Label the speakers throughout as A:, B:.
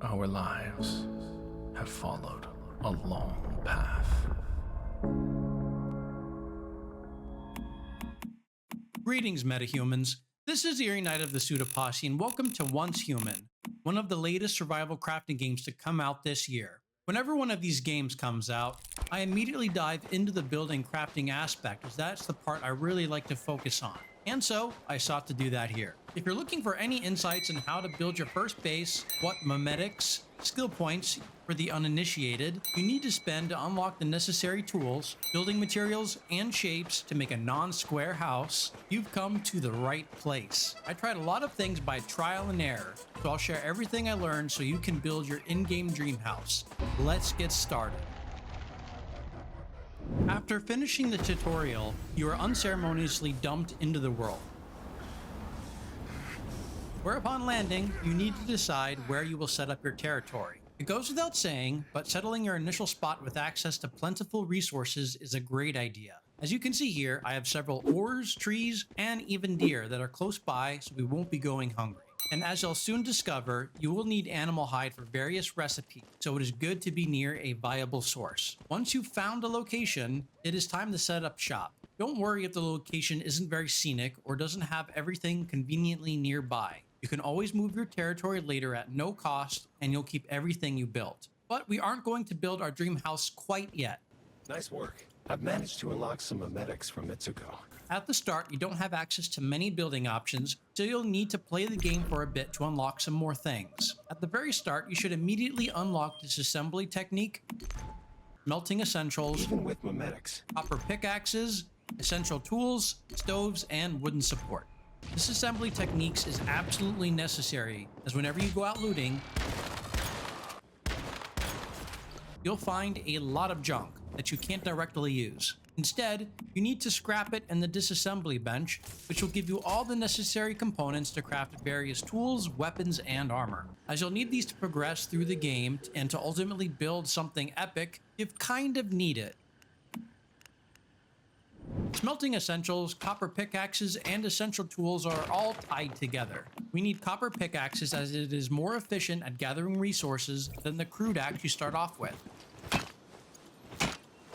A: Our lives have followed a long path.
B: Greetings, metahumans. This is Eerie Knight of the Pseudoposse, and welcome to Once Human, one of the latest survival crafting games to come out this year. Whenever one of these games comes out, I immediately dive into the building crafting aspect, as that's the part I really like to focus on. And so, I sought to do that here. If you're looking for any insights on how to build your first base, what memetics, skill points for the uninitiated you need to spend to unlock the necessary tools, building materials, and shapes to make a non-square house, you've come to the right place. I tried a lot of things by trial and error, so I'll share everything I learned so you can build your in-game dream house. Let's get started. After finishing the tutorial, you are unceremoniously dumped into the world. Where upon landing, you need to decide where you will set up your territory. It goes without saying, but settling your initial spot with access to plentiful resources is a great idea. As you can see here, I have several ores, trees, and even deer that are close by, so we won't be going hungry. And as you'll soon discover, you will need animal hide for various recipes, so it is good to be near a viable source. Once you've found a location, it is time to set up shop. Don't worry if the location isn't very scenic or doesn't have everything conveniently nearby. You can always move your territory later at no cost, and you'll keep everything you built. But we aren't going to build our dream house quite yet.
C: Nice work. I've managed to unlock some memetics from Mitsuko.
B: At the start, you don't have access to many building options, so you'll need to play the game for a bit to unlock some more things. At the very start, you should immediately unlock this assembly technique, melting essentials,
C: Even with memetics.
B: copper pickaxes, essential tools, stoves, and wooden support. This assembly techniques is absolutely necessary, as whenever you go out looting, you'll find a lot of junk that you can't directly use. Instead, you need to scrap it in the disassembly bench, which will give you all the necessary components to craft various tools, weapons, and armor. As you'll need these to progress through the game and to ultimately build something epic, you kind of need it. Smelting essentials, copper pickaxes, and essential tools are all tied together. We need copper pickaxes as it is more efficient at gathering resources than the crude axe you start off with.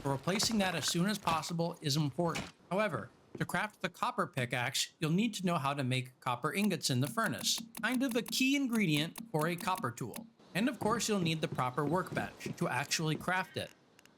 B: Replacing that as soon as possible is important. However, to craft the copper pickaxe, you'll need to know how to make copper ingots in the furnace, kind of a key ingredient for a copper tool. And of course, you'll need the proper workbench to actually craft it.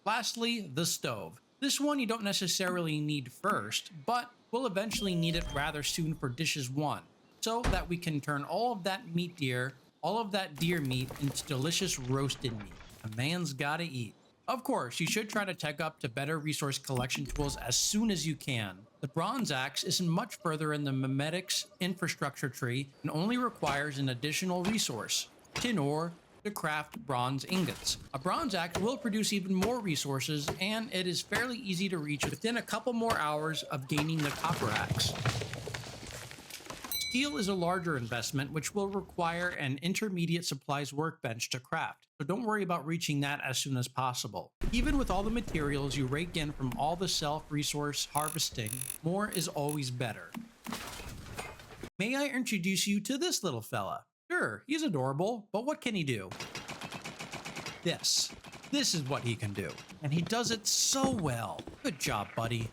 B: Lastly, the stove. This one you don't necessarily need first, but we'll eventually need it rather soon for dishes 1, so that we can turn all of that deer meat into delicious roasted meat. A man's gotta eat. Of course, you should try to tech up to better resource collection tools as soon as you can. The bronze axe isn't much further in the memetics infrastructure tree and only requires an additional resource, tin ore, to craft bronze ingots. A bronze axe will produce even more resources, and it is fairly easy to reach within a couple more hours of gaining the copper axe. Steel is a larger investment, which will require an intermediate supplies workbench to craft, so don't worry about reaching that as soon as possible. Even with all the materials you rake in from all the self-resource harvesting, more is always better. May I introduce you to this little fella? Sure, he's adorable, but what can he do? This is what he can do, and he does it so well. Good job, buddy.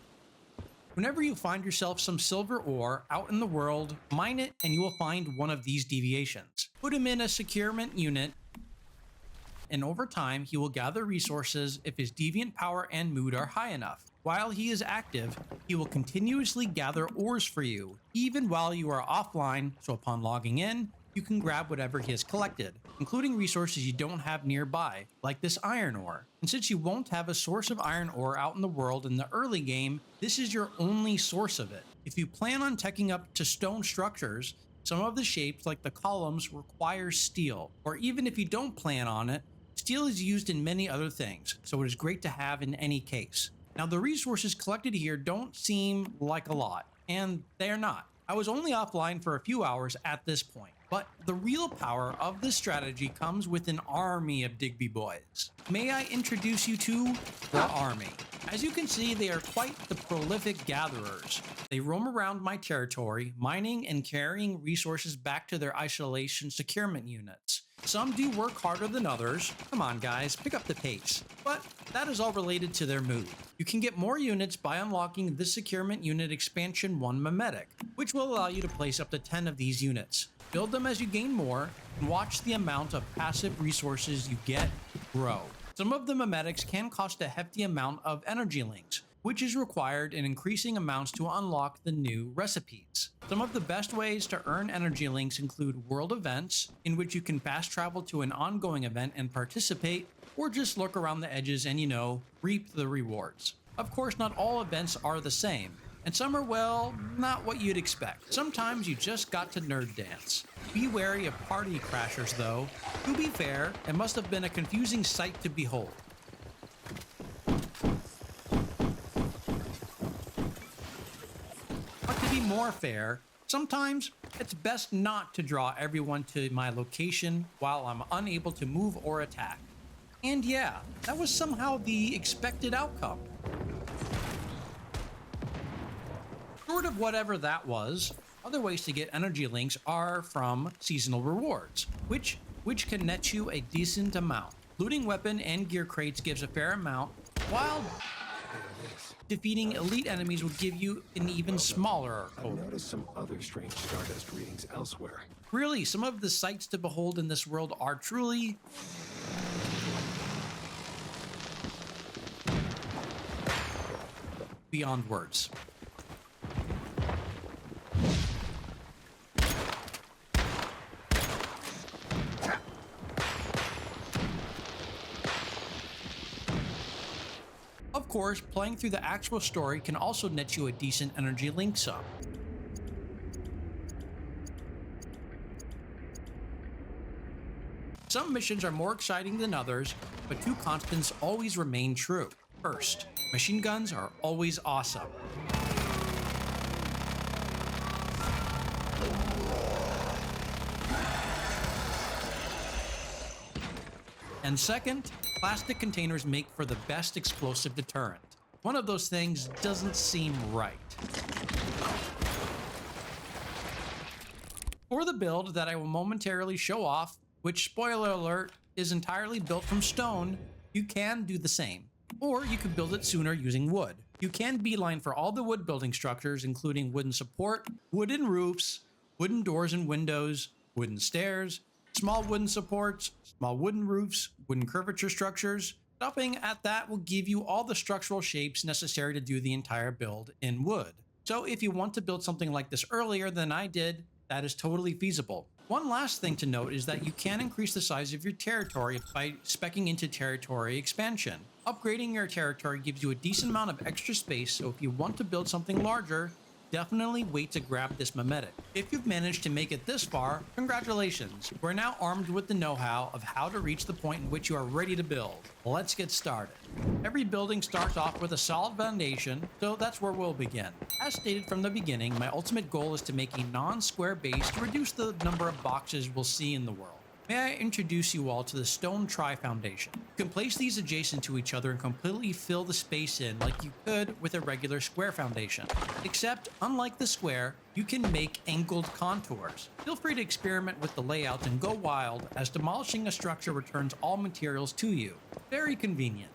B: Whenever you find yourself some silver ore out in the world, mine it and you will find one of these deviations. Put him in a securement unit, and over time he will gather resources if his deviant power and mood are high enough. While he is active, he will continuously gather ores for you, even while you are offline, so upon logging in, you can grab whatever he has collected, including resources you don't have nearby, like this iron ore. And since you won't have a source of iron ore out in the world in the early game, this is your only source of it. If you plan on teching up to stone structures, some of the shapes like the columns require steel, or even if you don't plan on it, steel is used in many other things, so it is great to have in any case. Now the resources collected here don't seem like a lot, and they are not. I was only offline for a few hours at this point. But the real power of this strategy comes with an army of Digby boys. May I introduce you to the army? As you can see, they are quite the prolific gatherers. They roam around my territory, mining and carrying resources back to their isolation securement units. Some do work harder than others. Come on guys, pick up the pace. But that is all related to their mood. You can get more units by unlocking the Securement Unit Expansion 1 Memetic, which will allow you to place up to 10 of these units. Build them as you gain more, and watch the amount of passive resources you get grow. Some of the memetics can cost a hefty amount of energy links, which is required in increasing amounts to unlock the new recipes. Some of the best ways to earn energy links include world events, in which you can fast travel to an ongoing event and participate, or just lurk around the edges and, reap the rewards. Of course, not all events are the same, and some are, well, not what you'd expect. Sometimes you just got to nerd dance. Be wary of party crashers though. To be fair, it must have been a confusing sight to behold. But to be more fair, sometimes it's best not to draw everyone to my location while I'm unable to move or attack. And yeah, that was somehow the expected outcome. Short of whatever that was, other ways to get energy links are from seasonal rewards, which can net you a decent amount. Looting weapon and gear crates gives a fair amount, while defeating elite enemies will give you an even smaller total.
C: I've noticed some other strange Stardust readings elsewhere.
B: Really, some of the sights to behold in this world are truly beyond words. Of course, playing through the actual story can also net you a decent energy link sum. Some missions are more exciting than others, but two constants always remain true. First, machine guns are always awesome. And second, plastic containers make for the best explosive deterrent. One of those things doesn't seem right. For the build that I will momentarily show off, which, spoiler alert, is entirely built from stone, you can do the same. Or you could build it sooner using wood. You can beeline for all the wood building structures, including wooden support, wooden roofs, wooden doors and windows, wooden stairs, small wooden supports, small wooden roofs, wooden curvature structures. Stopping at that will give you all the structural shapes necessary to do the entire build in wood. So if you want to build something like this earlier than I did, that is totally feasible. One last thing to note is that you can increase the size of your territory by speccing into territory expansion. Upgrading your territory gives you a decent amount of extra space, so if you want to build something larger, definitely wait to grab this memetic. If you've managed to make it this far, congratulations. We're now armed with the know-how of how to reach the point in which you are ready to build. Let's get started. Every building starts off with a solid foundation, so that's where we'll begin. As stated from the beginning, my ultimate goal is to make a non-square base to reduce the number of boxes we'll see in the world. May I introduce you all to the stone tri-foundation. You can place these adjacent to each other and completely fill the space in like you could with a regular square foundation. Except, unlike the square, you can make angled contours. Feel free to experiment with the layout and go wild, as demolishing a structure returns all materials to you. Very convenient.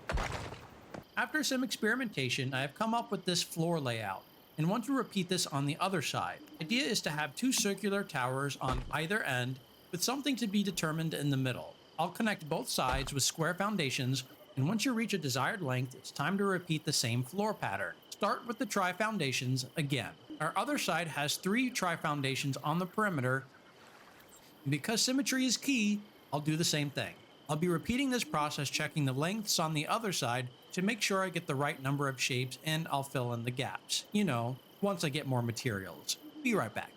B: After some experimentation, I have come up with this floor layout, and want to repeat this on the other side. The idea is to have two circular towers on either end, with something to be determined in the middle. I'll connect both sides with square foundations, and once you reach a desired length, it's time to repeat the same floor pattern. Start with the tri-foundations again. Our other side has 3 tri-foundations on the perimeter, and because symmetry is key, I'll do the same thing. I'll be repeating this process, checking the lengths on the other side to make sure I get the right number of shapes, and I'll fill in the gaps. Once I get more materials. Be right back.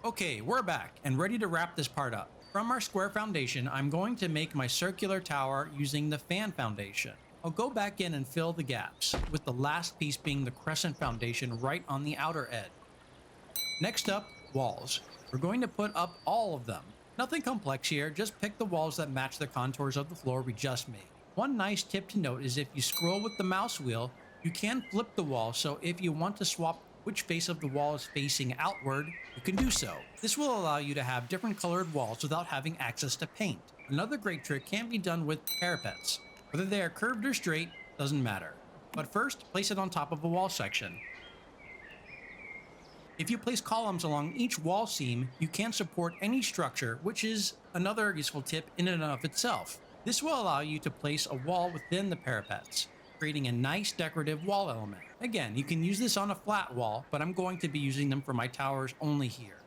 B: Okay, we're back and ready to wrap this part up. From our square foundation, I'm going to make my circular tower using the fan foundation. I'll go back in and fill the gaps, with the last piece being the crescent foundation right on the outer edge. Next up, walls. We're going to put up all of them. Nothing complex here, just pick the walls that match the contours of the floor we just made. One nice tip to note is if you scroll with the mouse wheel, You can flip the wall, so if you want to swap which face of the wall is facing outward, you can do so. This will allow you to have different colored walls without having access to paint. Another great trick can be done with parapets. Whether they are curved or straight, doesn't matter. But first, place it on top of a wall section. If you place columns along each wall seam, you can support any structure, which is another useful tip in and of itself. This will allow you to place a wall within the parapets, creating a nice decorative wall element. Again, you can use this on a flat wall, but I'm going to be using them for my towers only here.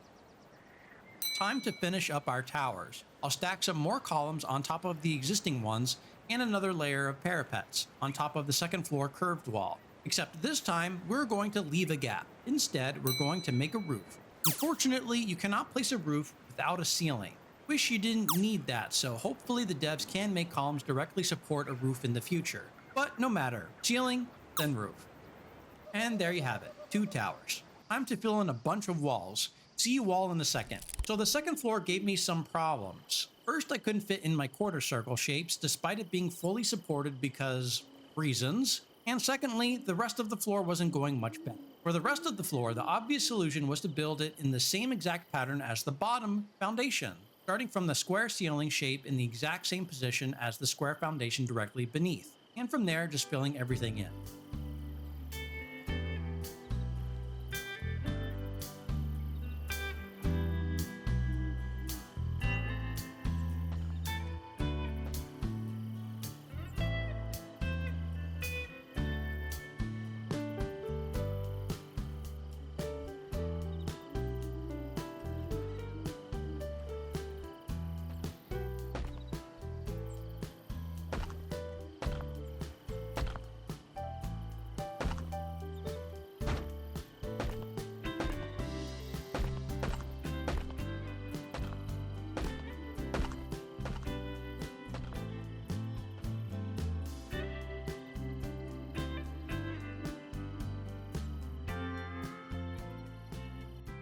B: Time to finish up our towers. I'll stack some more columns on top of the existing ones and another layer of parapets on top of the second floor curved wall. Except this time, we're going to leave a gap. Instead, we're going to make a roof. Unfortunately, you cannot place a roof without a ceiling. Wish you didn't need that, so hopefully the devs can make columns directly support a roof in the future. But no matter, ceiling, then roof. And there you have it, 2 towers. Time to fill in a bunch of walls. See you all in a second. So the second floor gave me some problems. First, I couldn't fit in my quarter circle shapes despite it being fully supported because reasons. And secondly, the rest of the floor wasn't going much better. For the rest of the floor, the obvious solution was to build it in the same exact pattern as the bottom foundation, starting from the square ceiling shape in the exact same position as the square foundation directly beneath, and from there just filling everything in.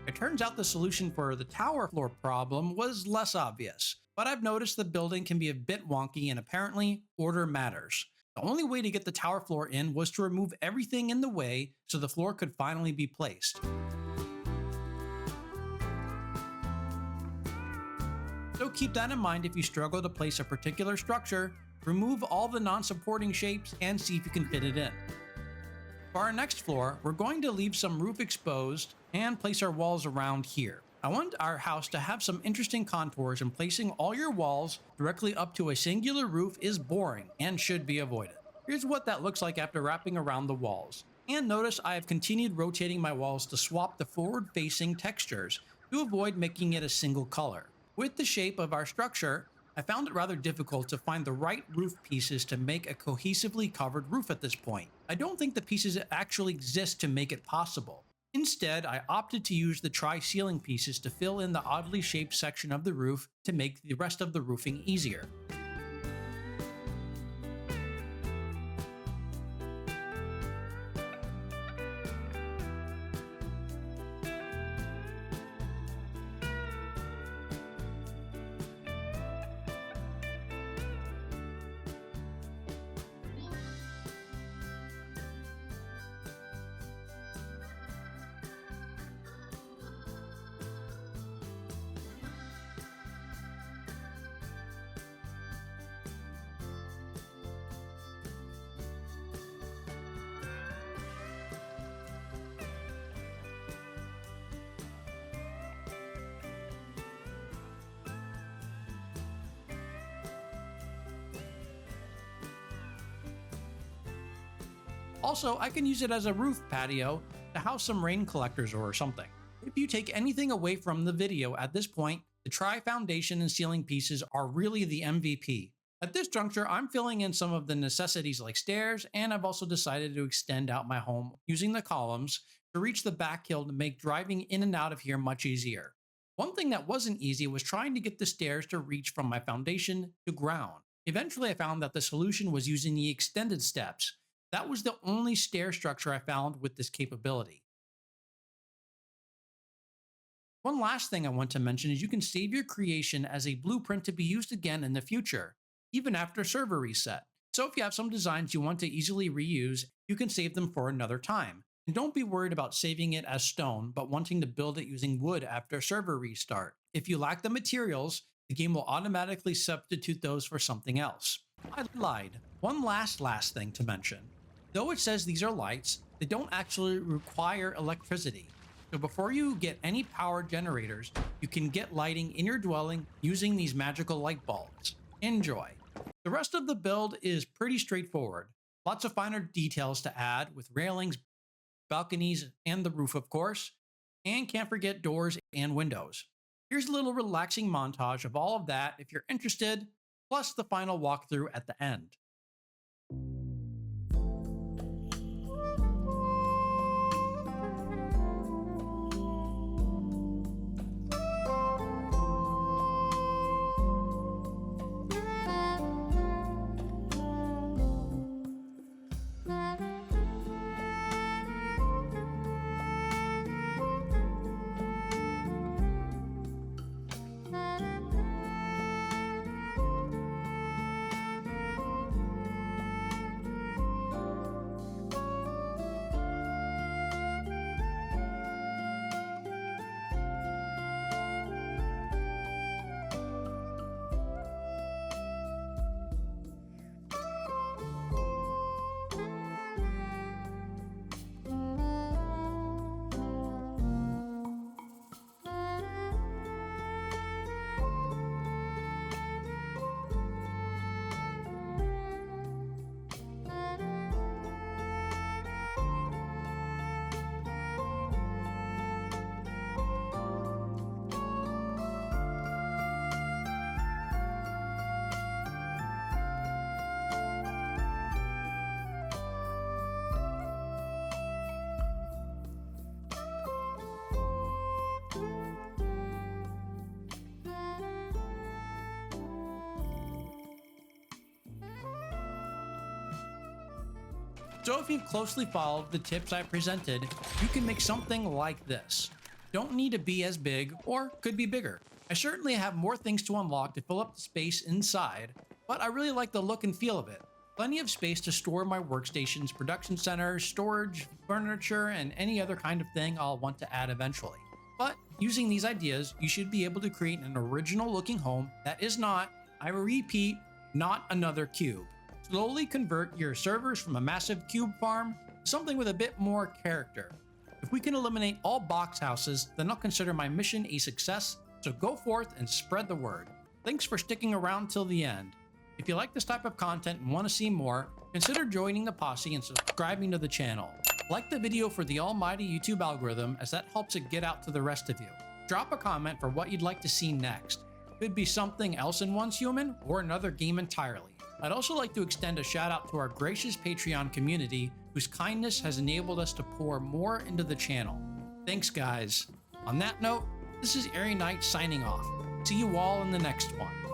B: It turns out the solution for the tower floor problem was less obvious, but I've noticed the building can be a bit wonky and apparently order matters. The only way to get the tower floor in was to remove everything in the way so the floor could finally be placed. So keep that in mind if you struggle to place a particular structure, remove all the non-supporting shapes and see if you can fit it in. For our next floor, we're going to leave some roof exposed and place our walls around here. I want our house to have some interesting contours, and placing all your walls directly up to a singular roof is boring and should be avoided. Here's what that looks like after wrapping around the walls. And notice I have continued rotating my walls to swap the forward-facing textures to avoid making it a single color. With the shape of our structure, I found it rather difficult to find the right roof pieces to make a cohesively covered roof at this point. I don't think the pieces actually exist to make it possible. Instead, I opted to use the tri-ceiling pieces to fill in the oddly shaped section of the roof to make the rest of the roofing easier. Also, I can use it as a roof patio to house some rain collectors or something. If you take anything away from the video at this point, the tri-foundation and ceiling pieces are really the MVP. At this juncture, I'm filling in some of the necessities like stairs, and I've also decided to extend out my home using the columns to reach the back hill to make driving in and out of here much easier. One thing that wasn't easy was trying to get the stairs to reach from my foundation to ground. Eventually, I found that the solution was using the extended steps. That was the only stair structure I found with this capability. One last thing I want to mention is you can save your creation as a blueprint to be used again in the future, even after server reset. So if you have some designs you want to easily reuse, you can save them for another time. And don't be worried about saving it as stone, but wanting to build it using wood after a server restart. If you lack the materials, the game will automatically substitute those for something else. I lied. One last thing to mention. Though it says these are lights, they don't actually require electricity. So before you get any power generators, you can get lighting in your dwelling using these magical light bulbs. Enjoy. The rest of the build is pretty straightforward. Lots of finer details to add with railings, balconies, and the roof of course. And can't forget doors and windows. Here's a little relaxing montage of all of that if you're interested, plus the final walkthrough at the end. So if you've closely followed the tips I presented, you can make something like this. Don't need to be as big, or could be bigger. I certainly have more things to unlock to fill up the space inside, but I really like the look and feel of it. Plenty of space to store my workstations, production center, storage, furniture, and any other kind of thing I'll want to add eventually. But using these ideas, you should be able to create an original looking home that is not, I repeat, not another cube. Slowly convert your servers from a massive cube farm to something with a bit more character. If we can eliminate all box houses, then I'll consider my mission a success, so go forth and spread the word. Thanks for sticking around till the end. If you like this type of content and want to see more, consider joining the posse and subscribing to the channel. Like the video for the almighty YouTube algorithm, as that helps it get out to the rest of you. Drop a comment for what you'd like to see next. Could be something else in Once Human, or another game entirely. I'd also like to extend a shout out to our gracious Patreon community, whose kindness has enabled us to pour more into the channel. Thanks guys. On that note, this is Airy Knight signing off. See you all in the next one.